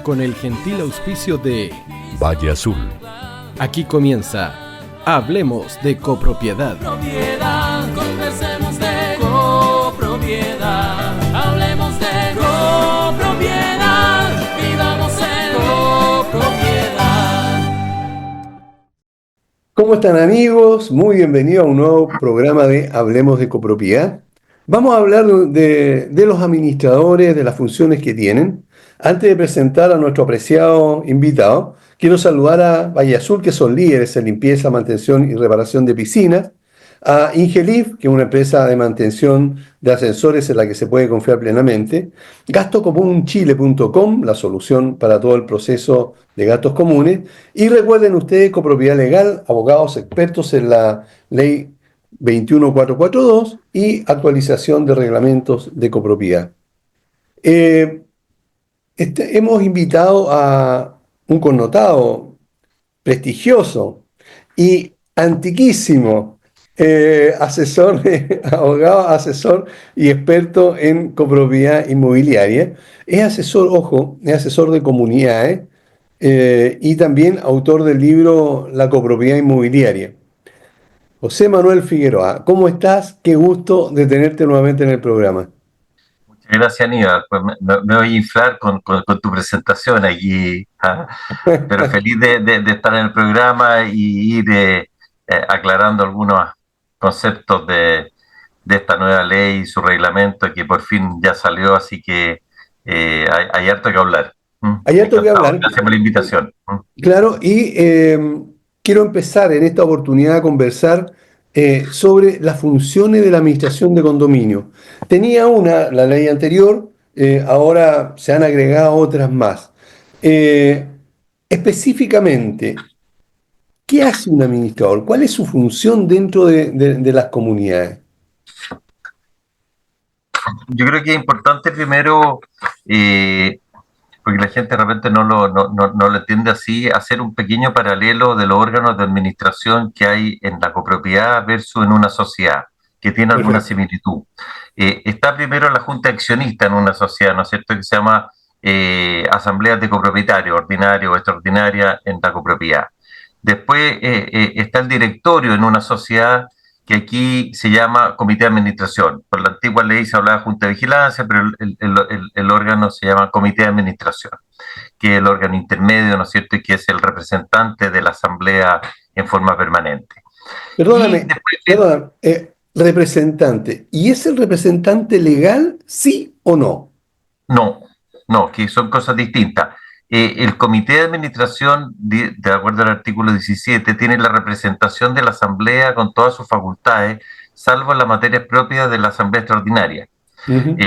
con el gentil auspicio de Valle Azul. Aquí comienza Hablemos de Copropiedad. Conversemos de copropiedad. Hablemos de copropiedad. Vivamos en copropiedad. ¿Cómo están, amigos? Muy bienvenidos a un nuevo programa de Hablemos de Copropiedad. Vamos a hablar de los administradores, de las funciones que tienen. Antes de presentar a nuestro apreciado invitado, quiero saludar a Valle Azul, que son líderes en limpieza, mantención y reparación de piscinas, a Ingelif, que es una empresa de mantención de ascensores en la que se puede confiar plenamente, gastocomunchile.com, la solución para todo el proceso de gastos comunes, y recuerden ustedes Copropiedad Legal, abogados expertos en la ley 21442 y actualización de reglamentos de copropiedad. Hemos invitado a un connotado, prestigioso y antiquísimo asesor, abogado, asesor y experto en copropiedad inmobiliaria. Es asesor, ojo, es asesor de comunidades y también autor del libro La copropiedad inmobiliaria. José Manuel Figueroa, ¿cómo estás? Qué gusto de tenerte nuevamente en el programa. Gracias, Aníbal. Pues me voy a inflar con tu presentación aquí, pero feliz de estar en el programa y ir aclarando algunos conceptos de esta nueva ley y su reglamento que por fin ya salió, así que hay harto que hablar. Hay harto que Encantado. hablar. Gracias por la invitación. Claro, y quiero empezar en esta oportunidad a conversar sobre las funciones de la administración de condominio. Tenía la ley anterior, ahora se han agregado otras más. Específicamente, ¿qué hace un administrador? ¿Cuál es su función dentro de las comunidades? Yo creo que es importante primero, porque la gente de repente no lo entiende así, hacer un pequeño paralelo de los órganos de administración que hay en la copropiedad versus en una sociedad, que tiene alguna Perfecto. similitud. Está primero la junta accionista en una sociedad, ¿no es cierto?, que se llama asambleas de copropietarios, ordinaria o extraordinaria en la copropiedad. Después está el directorio en una sociedad que aquí se llama comité de administración. Por la antigua ley se hablaba de junta de vigilancia, pero el órgano se llama comité de administración, que es el órgano intermedio, ¿no es cierto?, y que es el representante de la asamblea en forma permanente. Perdóname, perdóname, representante. ¿Y es el representante legal, sí o no? No, que son cosas distintas. El comité de administración, de acuerdo al artículo 17, tiene la representación de la asamblea con todas sus facultades, salvo las materias propias de la asamblea extraordinaria. Ujú.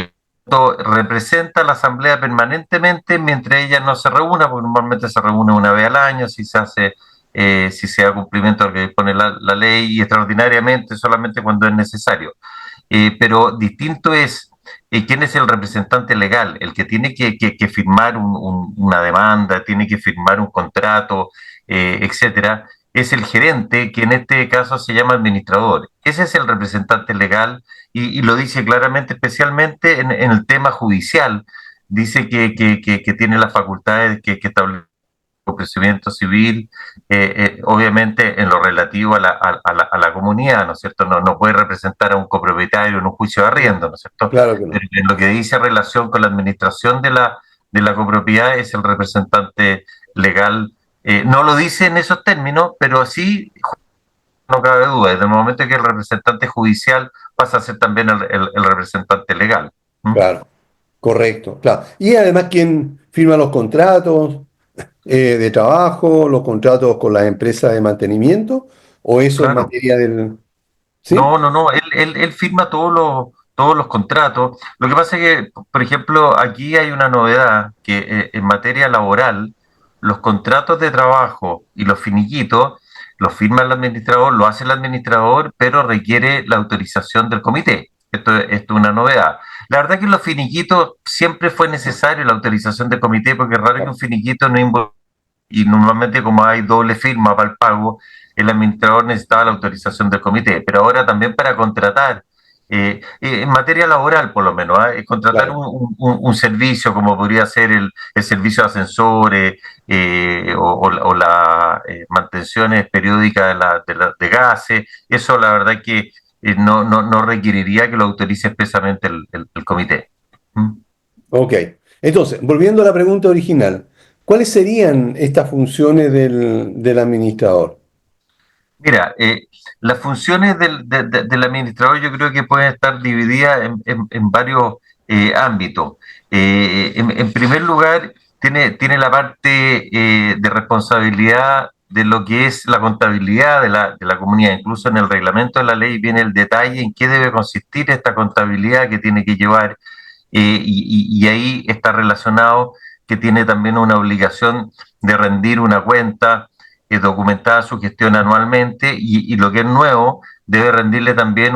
Representa a la asamblea permanentemente mientras ella no se reúna, porque normalmente se reúne una vez al año, si se da cumplimiento a lo que dispone la ley, y extraordinariamente solamente cuando es necesario. Pero distinto es quién es el representante legal, el que tiene que firmar una demanda, tiene que firmar un contrato, etcétera. Es el gerente, que en este caso se llama administrador. Ese es el representante legal y lo dice claramente, especialmente en el tema judicial. Dice que tiene las facultades que establece el procedimiento civil, obviamente en lo relativo a la comunidad, ¿no es cierto? No puede representar a un copropietario en un juicio de arriendo, ¿no es cierto? Claro que no. Pero en lo que dice relación con la administración de la copropiedad es el representante legal. No lo dice en esos términos, pero sí, no cabe duda, desde el momento que el representante judicial pasa a ser también el representante legal. Claro, correcto, claro. Y además, ¿quién firma los contratos de trabajo, los contratos con las empresas de mantenimiento? ¿O eso es Claro. materia del... ¿Sí? No, él firma todos los contratos. Lo que pasa es que, por ejemplo, aquí hay una novedad, que en materia laboral, los contratos de trabajo y los finiquitos los firma el administrador, lo hace el administrador, pero requiere la autorización del comité. Esto es una novedad. La verdad que en los finiquitos siempre fue necesario la autorización del comité, porque es raro que un finiquito no involucre, y normalmente como hay doble firma para el pago, el administrador necesitaba la autorización del comité, pero ahora también para contratar en materia laboral por lo menos, contratar Claro. un servicio como podría ser el servicio de ascensores o la mantenciones periódicas de gases, eso la verdad que no requeriría que lo autorice expresamente el comité. ¿Mm? Ok. Entonces, volviendo a la pregunta original, ¿cuáles serían estas funciones del administrador? Mira, las funciones del administrador yo creo que pueden estar divididas en varios ámbitos. En primer lugar, tiene la parte de responsabilidad de lo que es la contabilidad de la comunidad. Incluso en el reglamento de la ley viene el detalle en qué debe consistir esta contabilidad que tiene que llevar y ahí está relacionado que tiene también una obligación de rendir una cuenta documentada su gestión anualmente y lo que es nuevo, debe rendirle también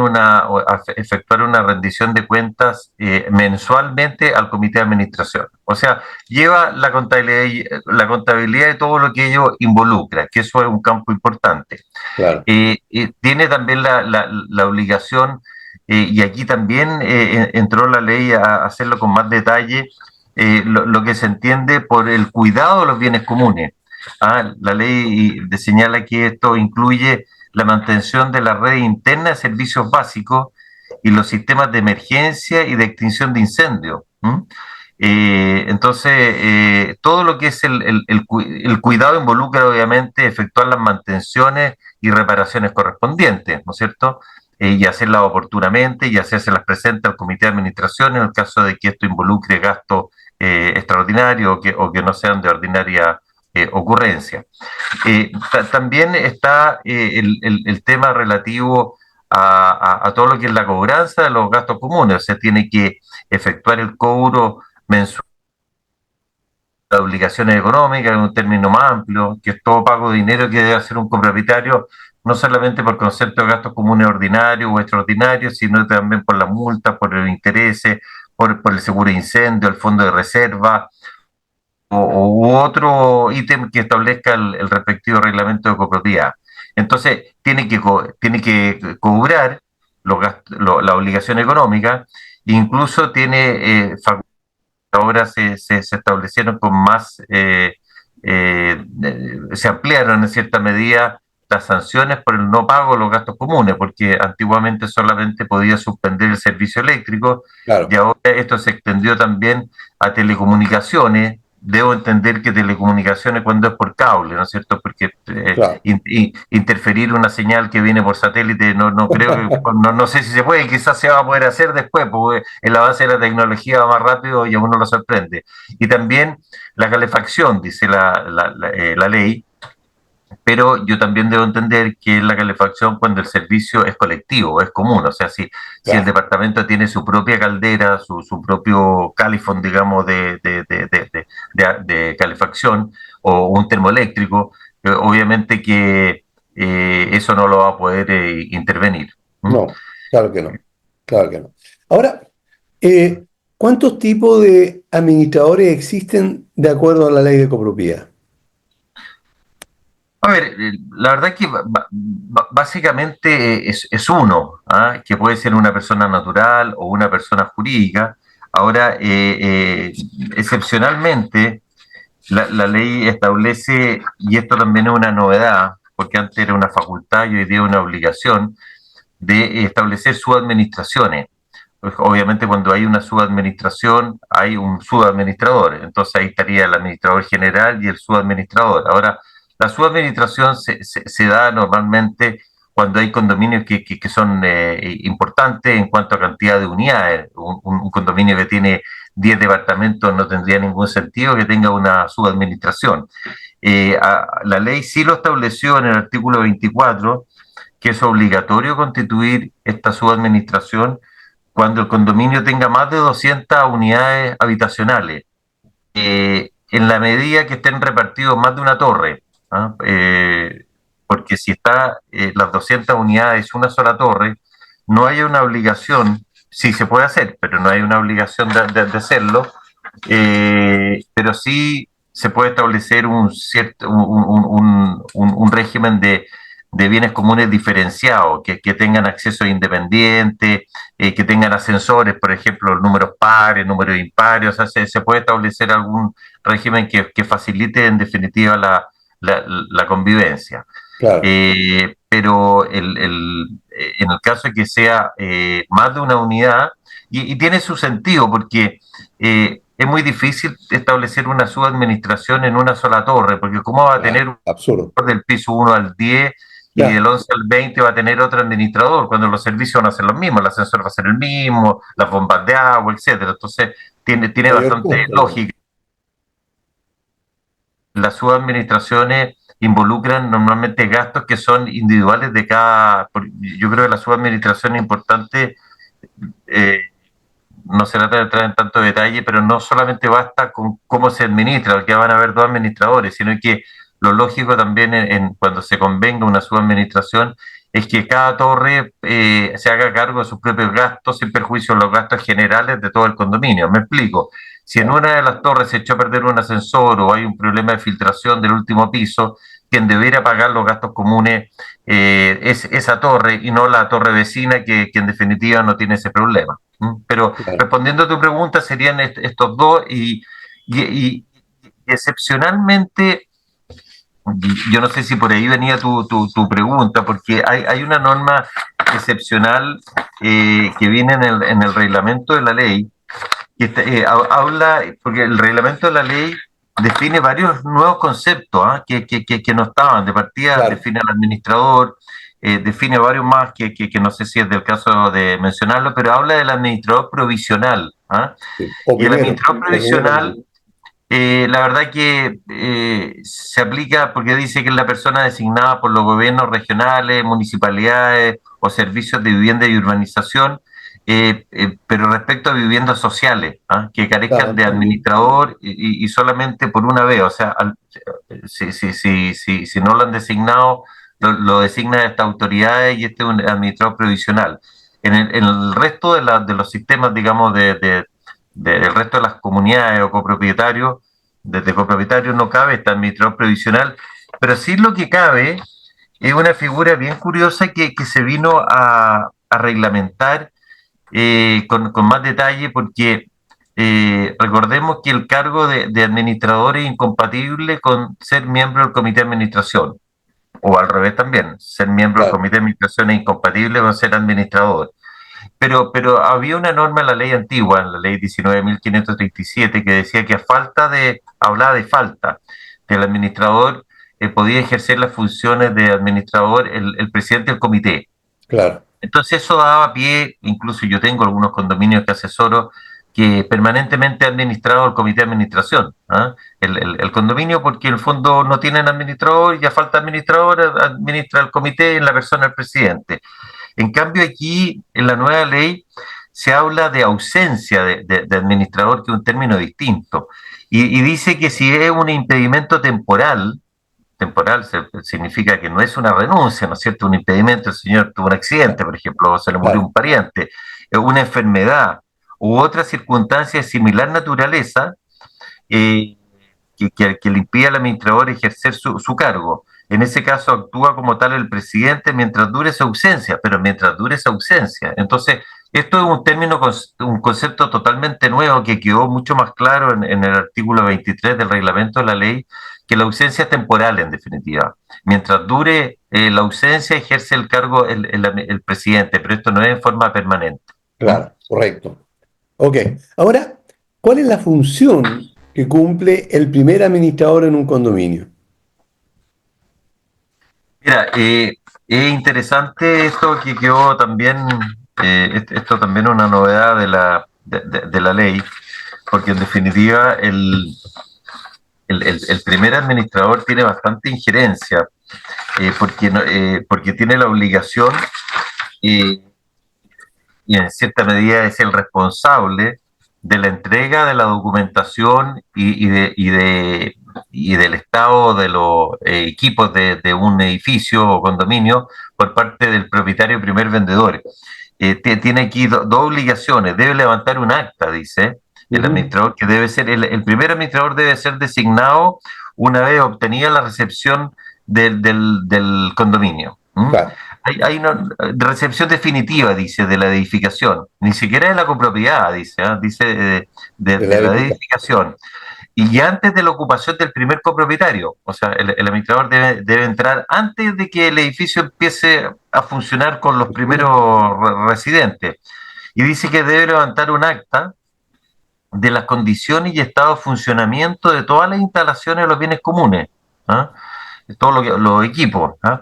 efectuar una rendición de cuentas mensualmente al comité de administración. O sea, lleva la contabilidad de todo lo que ello involucra, que eso es un campo importante. Claro. Tiene también la obligación, y aquí también entró la ley a hacerlo con más detalle, lo que se entiende por el cuidado de los bienes comunes. La ley señala que esto incluye la mantención de la red interna de servicios básicos y los sistemas de emergencia y de extinción de incendios. Entonces, todo lo que es el cuidado involucra obviamente efectuar las mantenciones y reparaciones correspondientes, ¿no es cierto? Y hacerlas oportunamente y hacérselas presentes al comité de administración en el caso de que esto involucre gastos extraordinarios o que no sean de ordinaria ocurrencia. También está el tema relativo a todo lo que es la cobranza de los gastos comunes, o sea, tiene que efectuar el cobro mensual de obligaciones económicas, en un término más amplio, que es todo pago de dinero que debe hacer un copropietario, no solamente por concepto de gastos comunes ordinarios o extraordinarios, sino también por las multas, por los intereses, por el seguro de incendio, el fondo de reserva, u otro ítem que establezca el respectivo reglamento de copropiedad. Entonces, tiene que cobrar la obligación económica, incluso tiene ahora se establecieron con más, se ampliaron en cierta medida las sanciones por el no pago de los gastos comunes, porque antiguamente solamente podía suspender el servicio eléctrico y Claro. ahora esto se extendió también a telecomunicaciones. Debo entender que telecomunicaciones cuando es por cable, ¿no es cierto? Porque Claro. interferir una señal que viene por satélite no creo que, no sé si se puede, quizás se va a poder hacer después, porque el avance de la tecnología va más rápido y a uno lo sorprende. Y también la calefacción, dice la ley, pero yo también debo entender que es la calefacción cuando el servicio es colectivo, es común, o sea, si el Claro. departamento tiene su propia caldera, su propio califón, digamos, de calefacción o un termoeléctrico, obviamente que eso no lo va a poder intervenir. ¿Mm? No, claro que no. Claro que no. Ahora, eh, ¿cuántos tipos de administradores existen de acuerdo a la ley de copropiedad? A ver, la verdad que básicamente es uno, que puede ser una persona natural o una persona jurídica. Ahora, excepcionalmente, la ley establece, y esto también es una novedad, porque antes era una facultad y hoy día es una obligación, de establecer subadministraciones. Pues, obviamente cuando hay una subadministración hay un subadministrador, entonces ahí estaría el administrador general y el subadministrador. Ahora, la subadministración se da normalmente cuando hay condominios que son importantes en cuanto a cantidad de unidades. Un condominio que tiene 10 departamentos no tendría ningún sentido que tenga una subadministración. La ley sí lo estableció en el artículo 24, que es obligatorio constituir esta subadministración cuando el condominio tenga más de 200 unidades habitacionales, en la medida que estén repartidos más de una torre, porque si está las 200 unidades una sola torre, no hay una obligación, sí se puede hacer, pero no hay una obligación de hacerlo, pero sí se puede establecer un régimen de bienes comunes diferenciados, que tengan acceso independiente, que tengan ascensores, por ejemplo, números pares, números impares, o sea, se puede establecer algún régimen que facilite en definitiva la convivencia. Claro, Pero en el caso de que sea más de una unidad, y tiene su sentido, porque es muy difícil establecer una subadministración en una sola torre, porque ¿cómo va a tener un absurdo. del piso 1 al 10 y Claro, del 11 al 20 va a tener otro administrador, cuando los servicios van a ser los mismos, el ascensor va a ser el mismo, las bombas de agua, etcétera? Entonces, tiene mayor bastante costo, además. lógica. Las subadministraciones involucran normalmente gastos que son individuales de cada. Yo creo que la subadministración es importante, eh, no se trata de entrar en tanto detalle, pero no solamente basta con cómo se administra, porque van a haber dos administradores, sino que lo lógico también cuando se convenga una subadministración es que cada torre se haga cargo de sus propios gastos sin perjuicio de los gastos generales de todo el condominio. Me explico. Si en Claro, una de las torres se echó a perder un ascensor o hay un problema de filtración del último piso, quien debiera pagar los gastos comunes es esa torre y no la torre vecina que en definitiva no tiene ese problema. Pero claro. respondiendo a tu pregunta, serían estos dos y excepcionalmente, yo no sé si por ahí venía tu pregunta, porque hay una norma excepcional que viene en el reglamento de la ley, que habla, porque el reglamento de la ley define varios nuevos conceptos que no estaban. De partida Claro, define al administrador, define varios más que no sé si es del caso de mencionarlo, pero habla del administrador provisional. sí. Y el administrador O primero provisional, la verdad que se aplica porque dice que es la persona designada por los gobiernos regionales, municipalidades o servicios de vivienda y urbanización, pero respecto a viviendas sociales, que carezcan claro, de también. administrador y solamente por una vez, o sea, si no lo han designado, lo designan estas autoridades y este es un administrador provisional. En el resto de los sistemas, digamos, del resto de las comunidades o copropietarios, desde copropietarios no cabe este administrador previsional, pero sí lo que cabe es una figura bien curiosa que se vino a reglamentar con más detalle, porque recordemos que el cargo de administrador es incompatible con ser miembro del comité de administración, o al revés también, ser miembro del Claro, comité de administración es incompatible con ser administrador. Pero había una norma en la ley antigua, en la ley 19.537, que decía que hablaba de falta del administrador, podía ejercer las funciones de administrador el presidente del comité. claro, Entonces eso daba pie, incluso yo tengo algunos condominios que asesoro, que permanentemente ha administrado el comité de administración, el condominio, porque en el fondo no tienen administrador, ya falta administrador, administra el comité en la persona del presidente. En cambio, aquí en la nueva ley se habla de ausencia de administrador, que es un término distinto, y dice que si es un impedimento temporal significa que no es una renuncia, ¿no es cierto? Un impedimento, el señor tuvo un accidente, por ejemplo, o se le murió claro, un pariente, una enfermedad u otra circunstancia de similar naturaleza, eh, que le impide al administrador ejercer su cargo. En ese caso actúa como tal el presidente mientras dure su ausencia, pero mientras dure esa ausencia. Entonces, esto es un término, un concepto totalmente nuevo que quedó mucho más claro en el artículo 23 del reglamento de la ley, que la ausencia es temporal en definitiva. Mientras dure la ausencia ejerce el cargo el presidente, pero esto no es en forma permanente. claro, correcto. Ok, ahora, ¿cuál es la función que cumple el primer administrador en un condominio? Mira, es interesante esto que quedó también, esto también es una novedad de la ley, porque en definitiva el primer administrador tiene bastante injerencia, porque tiene la obligación eh, y en cierta medida es el responsable de la entrega de la documentación y del estado de los equipos de un edificio o condominio por parte del propietario y primer vendedor. Tiene aquí dos obligaciones. Debe levantar un acta, dice el Ujú, administrador, que debe ser, el primer administrador debe ser designado una vez obtenida la recepción del condominio. ¿Mm? Claro, Hay una recepción definitiva, dice, de la edificación, ni siquiera de la copropiedad, dice, ¿ah? Dice de la de la época. edificación. Y antes de la ocupación del primer copropietario, o sea, el administrador debe entrar antes de que el edificio empiece a funcionar con los primeros residentes. Y dice que debe levantar un acta de las condiciones y estado de funcionamiento de todas las instalaciones de los bienes comunes, ¿ah? Todos los equipos. ¿Ah?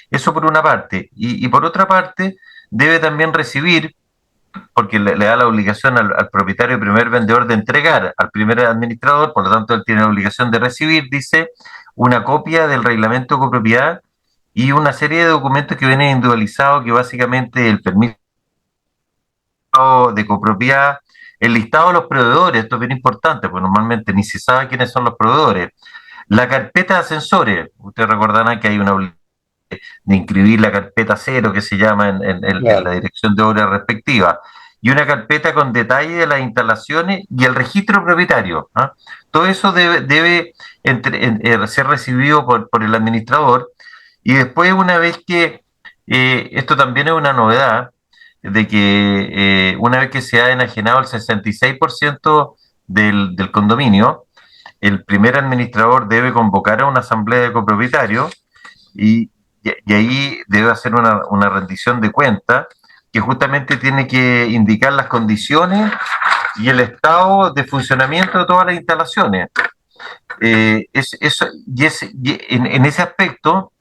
Eso por una parte. Y por otra parte, debe también recibir, porque le da la obligación al propietario primer vendedor de entregar al primer administrador, por lo tanto él tiene la obligación de recibir, dice, una copia del reglamento de copropiedad y una serie de documentos que vienen individualizados, que básicamente el permiso de copropiedad, el listado de los proveedores, esto es bien importante, porque normalmente ni se sabe quiénes son los proveedores, la carpeta de ascensores, ustedes recordarán que hay una obligación de inscribir la carpeta cero que se llama en la Claro. dirección de obra respectiva, y una carpeta con detalle de las instalaciones y el registro propietario. ¿Ah? Todo eso debe ser recibido por el administrador, y después, una vez que, esto también es una novedad, de que una vez que se ha enajenado el 66% del condominio, el primer administrador debe convocar a una asamblea de copropietarios y, y ahí debe hacer una rendición de cuentas que justamente tiene que indicar las condiciones y el estado de funcionamiento de todas las instalaciones. En ese aspecto,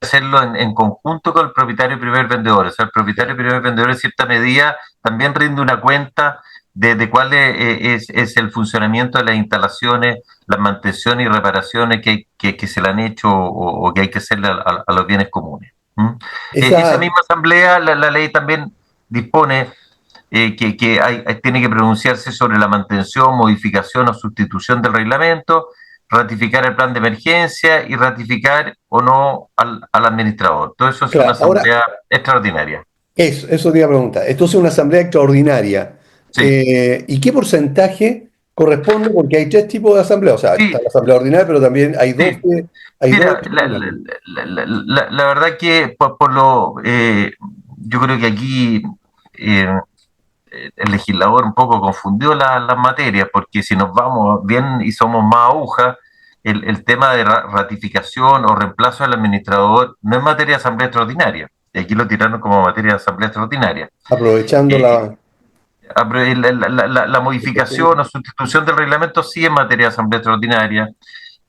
hacerlo en conjunto con el propietario y primer vendedor. O sea, el propietario y primer vendedor en cierta medida también rinde una cuenta de cuál es el funcionamiento de las instalaciones, las mantenciones y reparaciones que se le han hecho o que hay que hacerle a los bienes comunes. ¿Mm? Esa Esa, misma asamblea, la ley también dispone tiene que pronunciarse sobre la mantención, modificación o sustitución del reglamento, ratificar el plan de emergencia y ratificar o no al administrador. Todo eso es una claro, ahora, asamblea extraordinaria. eso te iba a preguntar. Esto es una asamblea extraordinaria. Sí, ¿Y qué porcentaje corresponde? Porque hay tres tipos de asamblea. O sea, está sí, la asamblea ordinaria, pero también sí. hay 12 Mira, extraordinarias. la verdad que yo creo que aquí eh, el legislador un poco confundió las materias, porque si nos vamos bien y somos más agujas, el tema de ratificación o reemplazo del administrador no es materia de asamblea extraordinaria. Y aquí lo tiraron como materia de asamblea extraordinaria. Aprovechando Eh, la... la modificación o sustitución del reglamento sí es materia de asamblea extraordinaria.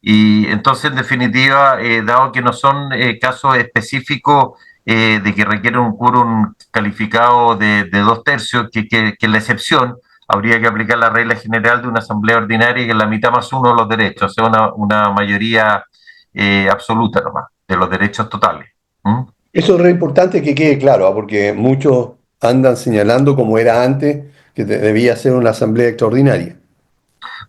Y entonces, en definitiva, dado que no son casos específicos de que requieren un quórum calificado de 2/3, que es la excepción, habría que aplicar la regla general de una asamblea ordinaria, que es la mitad más uno de los derechos, o sea, una mayoría absoluta nomás, de los derechos totales. ¿Mm? Eso es re importante que quede claro, porque muchos andan señalando, como era antes, que debía ser una asamblea extraordinaria.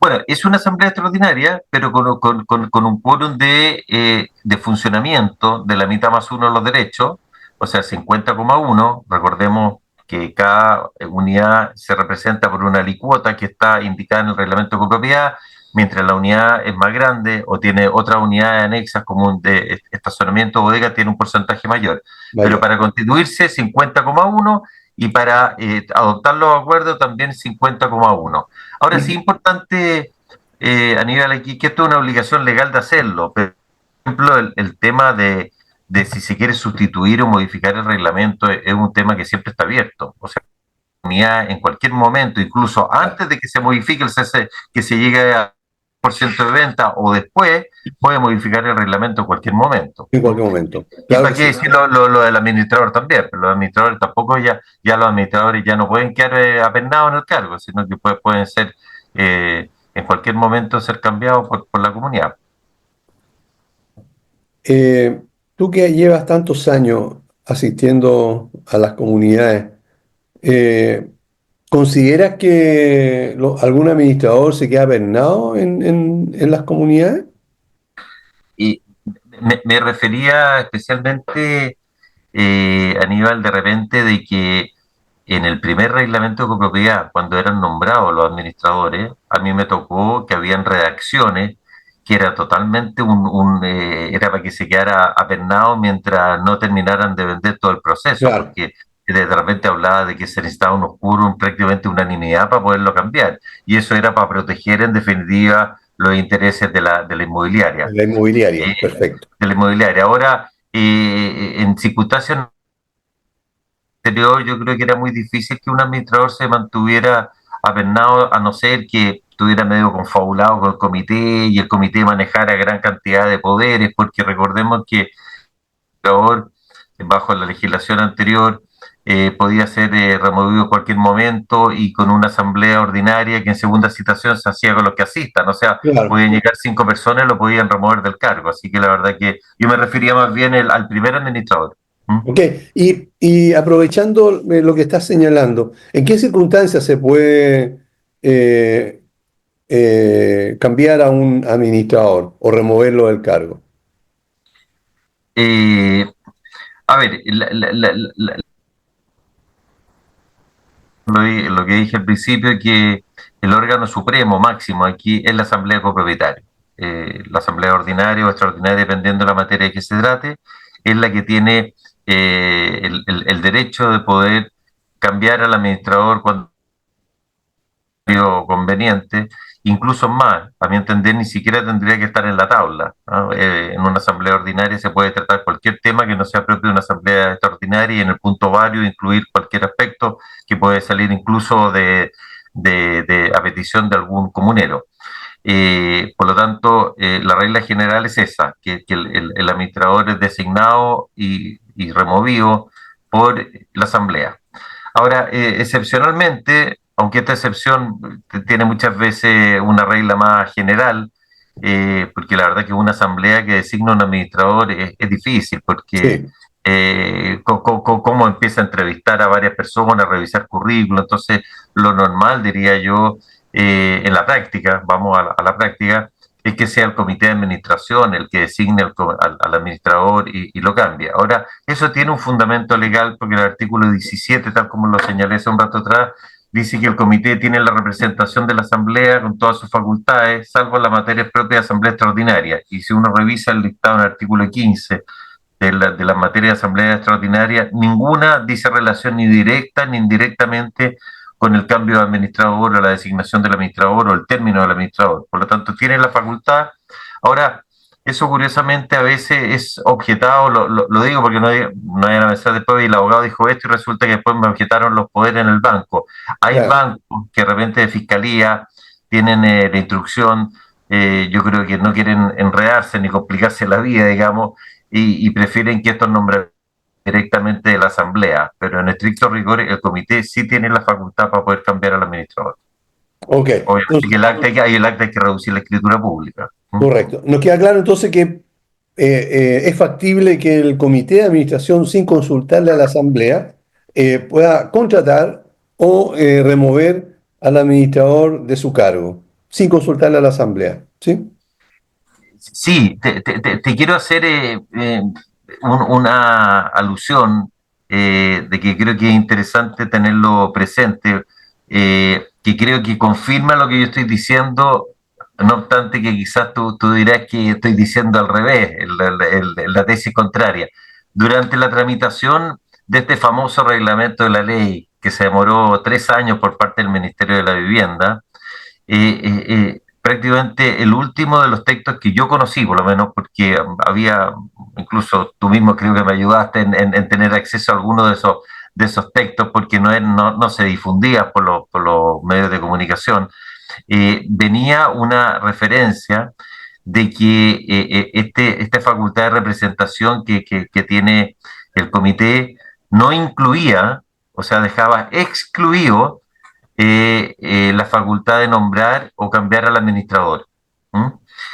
Bueno, es una asamblea extraordinaria, pero con un quórum de funcionamiento de la mitad más uno de los derechos, o sea, 50,1. Recordemos que cada unidad se representa por una alicuota que está indicada en el reglamento de copropiedad, mientras la unidad es más grande o tiene otras unidades anexas como un de estacionamiento o bodega, tiene un porcentaje mayor. Pero Mayor. para constituirse, 50,1, y para adoptar los acuerdos también 50,1. Ahora sí, Y, importante, Aníbal, aquí que esto es una obligación legal de hacerlo. Por ejemplo, el tema de si se quiere sustituir o modificar el reglamento es un tema que siempre está abierto. O sea, la unidad en cualquier momento, incluso claro, antes de que se modifique que se llegue a por ciento de venta o después, puede modificar el reglamento en cualquier momento. en ¿Mm? cualquier momento. Y Claro que para qué sí. decir lo del administrador también, pero los administradores tampoco ya los administradores ya no pueden quedar apernados en el cargo, sino que pueden ser en cualquier momento ser cambiados por la comunidad. Eh, Tú que llevas tantos años asistiendo a las comunidades, eh, ¿consideras que algún administrador se queda pernado en las comunidades? Y me refería especialmente, Aníbal, de repente de que en el primer reglamento de copropiedad, cuando eran nombrados los administradores, a mí me tocó que habían redacciones que era totalmente era para que se quedara apernado mientras no terminaran de vender todo el proceso, Claro, porque de repente hablaba de que se necesitaba prácticamente unanimidad para poderlo cambiar, y eso era para proteger en definitiva los intereses de la inmobiliaria. la inmobiliaria, Eh, perfecto. de la inmobiliaria. Ahora, en circunstancias anteriores, yo creo que era muy difícil que un administrador se mantuviera apernado, a no ser que estuviera medio confabulado con el comité y el comité manejara gran cantidad de poderes, porque recordemos que el administrador, bajo la legislación anterior, podía ser removido en cualquier momento y con una asamblea ordinaria que en segunda citación se hacía con los que asistan. O sea, Claro. podían llegar 5 personas y lo podían remover del cargo. Así que la verdad que yo me refería más bien al primer administrador. ¿Mm? Ok, y aprovechando lo que estás señalando, ¿en qué circunstancias se puede eh, cambiar a un administrador o removerlo del cargo? Eh, a ver, lo que dije al principio, que el órgano supremo máximo aquí es la asamblea de copropietarios. La asamblea ordinaria o extraordinaria, dependiendo de la materia de que se trate, es la que tiene el derecho de poder cambiar al administrador cuando conveniente, incluso más, a mi entender, ni siquiera tendría que estar en la tabla, ¿no? En una asamblea ordinaria se puede tratar cualquier tema que no sea propio de una asamblea extraordinaria y en el punto varios incluir cualquier aspecto que puede salir incluso a petición de algún comunero. Por lo tanto, la regla general es esa, que el administrador es designado y removido por la asamblea. Ahora, excepcionalmente, aunque esta excepción tiene muchas veces una regla más general, porque la verdad que una asamblea que designa un administrador es difícil, porque Sí, cómo empieza a entrevistar a varias personas, revisar currículos, entonces lo normal, diría yo, en la práctica, vamos a la práctica, es que sea el comité de administración el que designe al administrador y lo cambie. Ahora, eso tiene un fundamento legal porque el artículo 17, tal como lo señalé hace un rato atrás, dice que el comité tiene la representación de la asamblea con todas sus facultades, salvo la materia propia de asamblea extraordinaria. Y si uno revisa el dictado en el artículo 15 de la materia de asamblea extraordinaria, ninguna dice relación ni directa ni indirectamente con el cambio de administrador o la designación del administrador o el término del administrador. Por lo tanto, tiene la facultad. Ahora, eso curiosamente a veces es objetado, lo digo porque no vayan a pensar después y el abogado dijo esto y resulta que después me objetaron los poderes en el banco. Hay claro. bancos que de repente de fiscalía tienen la instrucción, yo creo que no quieren enredarse ni complicarse la vida, digamos, y prefieren que estos nombres directamente de la asamblea, pero en estricto rigor el comité sí tiene la facultad para poder cambiar al administrador. Ok, Obviamente que entonces, el acta hay que reducir la escritura pública. ¿Mm? correcto. Nos queda claro entonces que es factible que el comité de administración, sin consultarle a la asamblea, pueda contratar o remover al administrador de su cargo, sin consultarle a la asamblea. ¿Sí? Sí, te quiero hacer una alusión de que creo que es interesante tenerlo presente, que creo que confirma lo que yo estoy diciendo, no obstante que quizás tú dirás que estoy diciendo al revés, la tesis contraria. Durante la tramitación de este famoso reglamento de la ley, que se demoró 3 años por parte del Ministerio de la Vivienda, prácticamente el último de los textos que yo conocí, por lo menos, porque había, incluso tú mismo creo que me ayudaste en tener acceso a alguno de esos textos, porque no se difundía por los medios de comunicación, venía una referencia de que esta facultad de representación que tiene el comité no incluía, o sea, dejaba excluido la facultad de nombrar o cambiar al administrador. ¿Mm?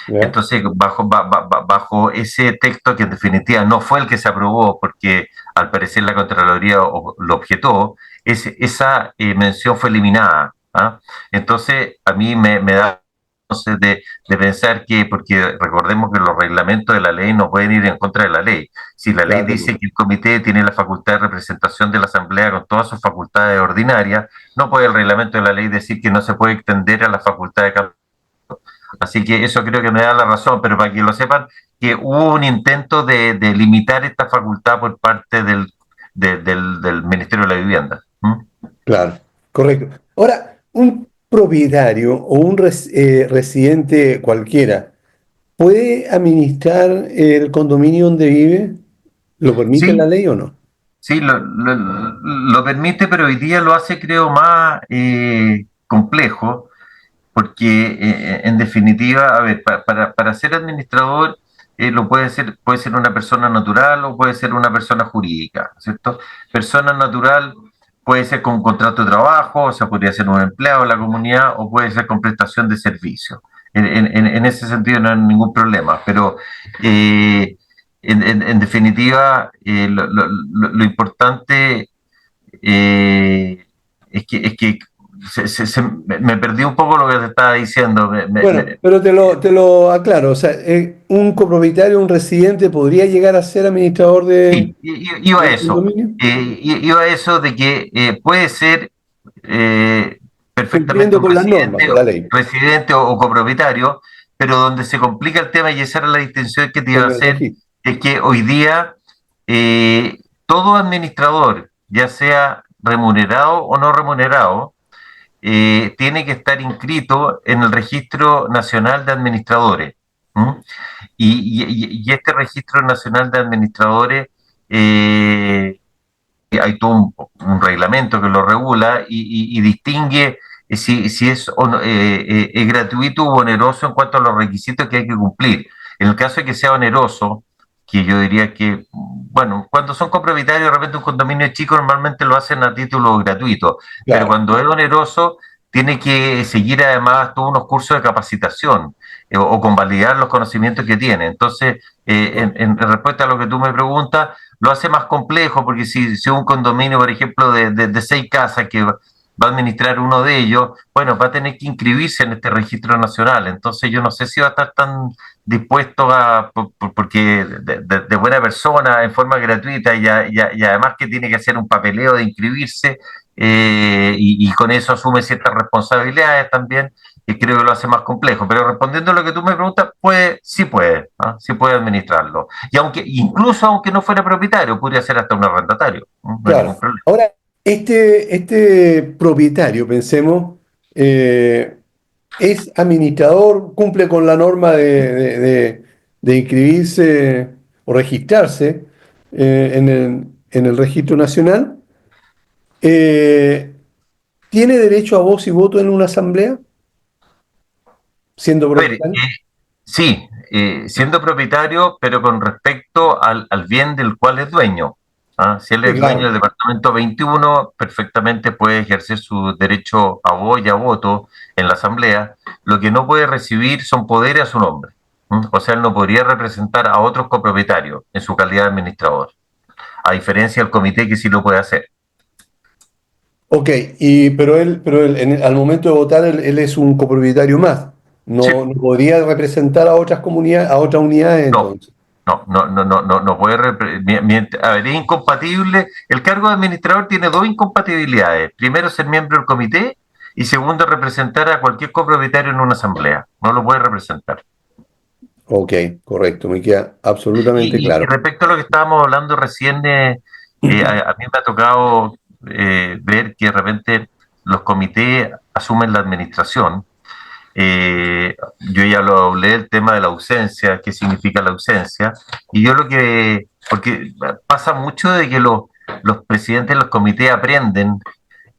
¿Ya? Entonces, bajo ese texto, que en definitiva no fue el que se aprobó, porque al parecer la Contraloría lo objetó, esa mención fue eliminada. ¿Ah? Entonces, a mí me da entonces de pensar que, porque recordemos que los reglamentos de la ley no pueden ir en contra de la ley. Si la ley Claro, dice que el comité tiene la facultad de representación de la Asamblea con todas sus facultades ordinarias, no puede el reglamento de la ley decir que no se puede extender a la facultad de cambio. Así que eso creo que me da la razón, pero para que lo sepan, que hubo un intento de limitar esta facultad por parte del Ministerio de la Vivienda. ¿Mm? Claro, correcto. Ahora, un propietario o un residente cualquiera, ¿puede administrar el condominio donde vive? ¿Lo permite la Sí, ley o no? sí, lo permite, pero hoy día lo hace, creo, más complejo, porque en definitiva, a ver, para ser administrador puede ser una persona natural o puede ser una persona jurídica, ¿cierto? Persona natural puede ser con contrato de trabajo, o sea, podría ser un empleado de la comunidad o puede ser con prestación de servicio. En ese sentido no hay ningún problema, pero eh, en definitiva, lo importante eh, es que me perdí un poco lo que te estaba diciendo. Bueno, pero te lo aclaro. O sea, un copropietario, un residente, podría llegar a ser administrador Sí, iba a del eso. condominio, Iba a eso de que puede ser eh, perfectamente cumpliendo un con las normas, con la ley, residente o copropietario, pero donde se complica el tema, y esa era la distinción que te iba a en el hacer, registro. es que hoy día todo administrador, ya sea remunerado o no remunerado, tiene que estar inscrito en el Registro Nacional de Administradores. ¿Mm? Y este Registro Nacional de Administradores, eh, hay todo un reglamento que lo regula y distingue si es, es gratuito u oneroso en cuanto a los requisitos que hay que cumplir. En el caso de que sea oneroso, que yo diría que, bueno, cuando son copropietarios, de repente un condominio chico normalmente lo hacen a título gratuito, pero Claro. cuando es oneroso, tiene que seguir además todos unos cursos de capacitación o convalidar los conocimientos que tiene. Entonces, en respuesta a lo que tú me preguntas, lo hace más complejo porque si un condominio, por ejemplo, de 6 casas que va a administrar uno de ellos, bueno, va a tener que inscribirse en este registro nacional. Entonces yo no sé si va a estar tan dispuesto porque de buena persona, en forma gratuita y además que tiene que hacer un papeleo de inscribirse y con eso asume ciertas responsabilidades también, y creo que lo hace más complejo. Pero respondiendo a lo que tú me preguntas, sí puede, ¿no? Sí puede administrarlo. Y incluso aunque no fuera propietario, podría ser hasta un arrendatario, ¿no? No hay ningún Claro. problema. Ahora, este propietario, pensemos, eh, es administrador, cumple con la norma de inscribirse o registrarse en el registro nacional. Eh, ¿Tiene derecho a voz y voto en una asamblea, siendo A ver, propietario? sí, siendo propietario, pero con respecto al bien del cual es dueño. ¿Ah? Si él Sí, es dueño claro. del departamento 21, perfectamente puede ejercer su derecho a voz y a voto en la asamblea. Lo que no puede recibir son poderes a su nombre. ¿Mm? O sea, él no podría representar a otros copropietarios en su calidad de administrador, a diferencia del comité que sí lo puede hacer. Ok, pero él al momento de votar, él es un copropietario más. Sí, No podría representar a otras comunidades, a otras unidades no, entonces. no puede. A ver, es incompatible. El cargo de administrador tiene dos incompatibilidades. Primero, ser miembro del comité y segundo, representar a cualquier copropietario en una asamblea. No lo puede representar. Ok, correcto, me queda absolutamente Y claro. respecto a lo que estábamos hablando recién, a mí me ha tocado ver que de repente los comités asumen la administración. Yo ya lo hablé del tema de la ausencia, qué significa la ausencia, y yo porque pasa mucho de que los presidentes de los comités aprenden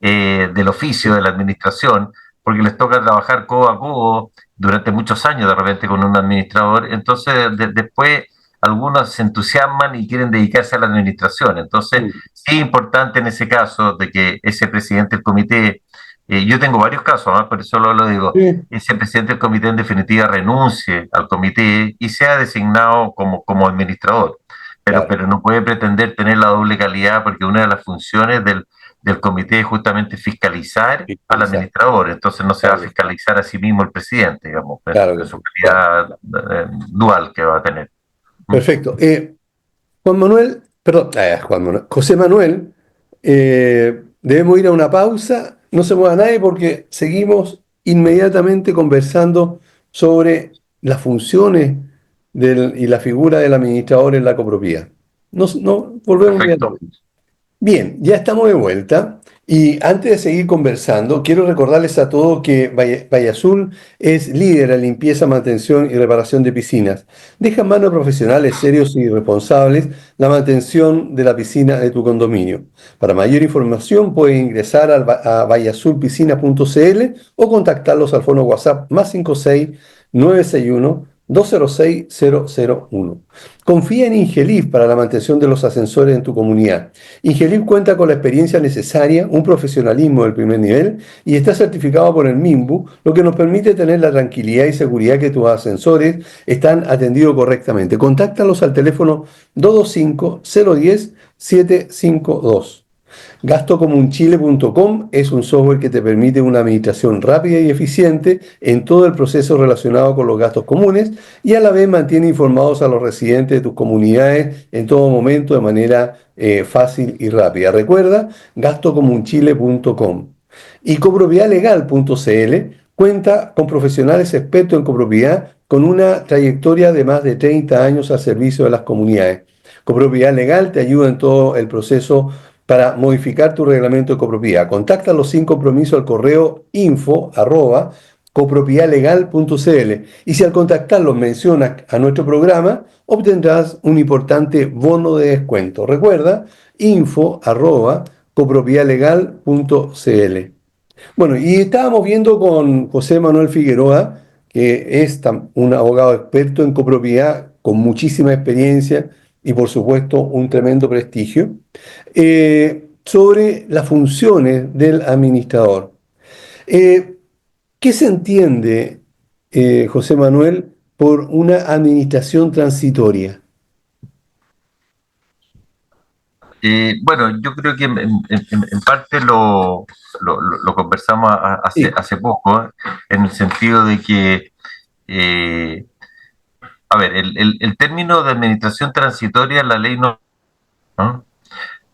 del oficio de la administración, porque les toca trabajar codo a codo durante muchos años de repente con un administrador, entonces después algunos se entusiasman y quieren dedicarse a la administración. Entonces, Mm, sí es importante en ese caso de que ese presidente del comité, yo tengo varios casos, ¿no? Por eso lo digo, sí, ese presidente del comité en definitiva renuncie al comité y sea designado como administrador. claro, Pero no puede pretender tener la doble calidad porque una de las funciones del comité es justamente fiscalizar al fiscalizar, administrador, entonces no se va a claro que sí, fiscalizar a sí mismo el presidente, digamos, claro que en su sí, claro. calidad dual que va a tener. ¿Mm? Perfecto. Juan Manuel, perdón, Juan Manuel, José Manuel, debemos ir a una pausa, no se mueva nadie porque seguimos inmediatamente conversando sobre las funciones y la figura del administrador en la copropiedad. Volvemos Perfecto. inmediatamente. Bien, ya estamos de vuelta y antes de seguir conversando, quiero recordarles a todos que Valle Azul es líder en limpieza, mantención y reparación de piscinas. Deja en manos de profesionales serios y responsables la mantención de la piscina de tu condominio. Para mayor información puedes ingresar a valleazulpiscina.cl o contactarlos al fono WhatsApp +56 961 206 001. Confía en Ingelif para la mantención de los ascensores en tu comunidad. Ingelif cuenta con la experiencia necesaria, un profesionalismo del primer nivel y está certificado por el MIMBU, lo que nos permite tener la tranquilidad y seguridad que tus ascensores están atendidos correctamente. Contáctalos al teléfono 225-010-752. Gastocomunchile.com es un software que te permite una administración rápida y eficiente en todo el proceso relacionado con los gastos comunes y a la vez mantiene informados a los residentes de tus comunidades en todo momento de manera fácil y rápida. Recuerda, gastocomunchile.com. Y copropiedadlegal.cl cuenta con profesionales expertos en copropiedad con una trayectoria de más de 30 años al servicio de las comunidades. Copropiedad Legal te ayuda en todo el proceso para modificar tu reglamento de copropiedad. Contáctalos sin compromiso al correo info@copropiedadlegal.cl y si al contactarlos mencionas a nuestro programa, obtendrás un importante bono de descuento. Recuerda, info@copropiedadlegal.cl. Bueno, y estábamos viendo con José Manuel Figueroa, que es un abogado experto en copropiedad con muchísima experiencia y por supuesto un tremendo prestigio, sobre las funciones del administrador. ¿Qué se entiende, José Manuel, por una administración transitoria? Bueno, yo creo que en parte lo conversamos Sí, hace poco, en el sentido de que, eh, a ver, el término de administración transitoria, la ley ¿no?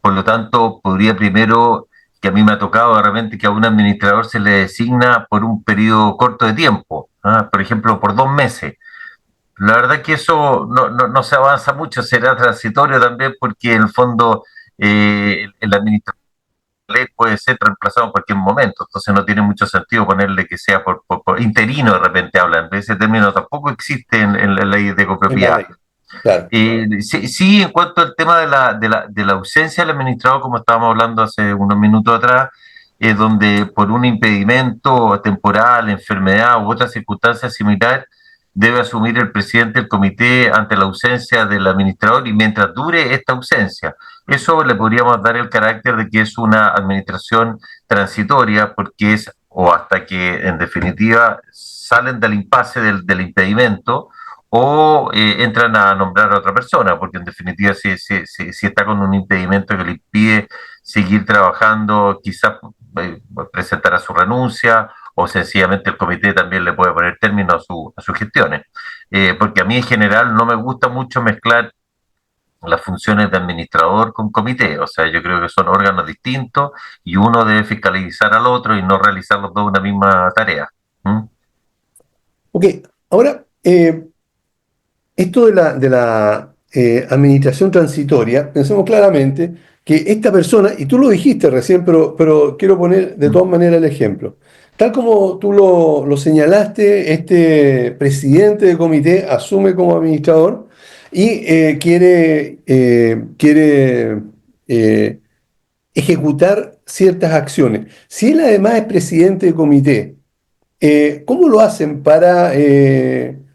Por lo tanto, podría primero, que a mí me ha tocado de repente que a un administrador se le designa por un periodo corto de tiempo, ¿ah? Por ejemplo, por 2 meses. La verdad que eso no se avanza mucho, será transitorio también porque en el fondo el administrador puede ser reemplazado en cualquier momento, entonces no tiene mucho sentido ponerle que sea por interino, de repente hablan, ese término tampoco existe en la ley de en la copropiedad. ley, claro. Sí, en cuanto al tema de la ausencia del administrador, como estábamos hablando hace unos minutos atrás, donde por un impedimento temporal, enfermedad u otra circunstancia similar, debe asumir el presidente del comité ante la ausencia del administrador y mientras dure esta ausencia. Eso le podríamos dar el carácter de que es una administración transitoria porque es o hasta que en definitiva salen del impasse del impedimento o entran a nombrar a otra persona, porque en definitiva si está con un impedimento que le impide seguir trabajando, quizás presentará su renuncia o sencillamente el comité también le puede poner término a sus gestiones. Porque a mí en general no me gusta mucho mezclar las funciones de administrador con comité, o sea, yo creo que son órganos distintos y uno debe fiscalizar al otro y no realizar los dos una misma tarea. ¿Mm? Ok, ahora, esto de la administración transitoria, pensemos claramente que esta persona, y tú lo dijiste recién, pero quiero poner de todas maneras el ejemplo. Tal como tú lo señalaste, este presidente de comité asume como administrador y quiere ejecutar ciertas acciones. Si él además es presidente de comité, ¿cómo lo hacen para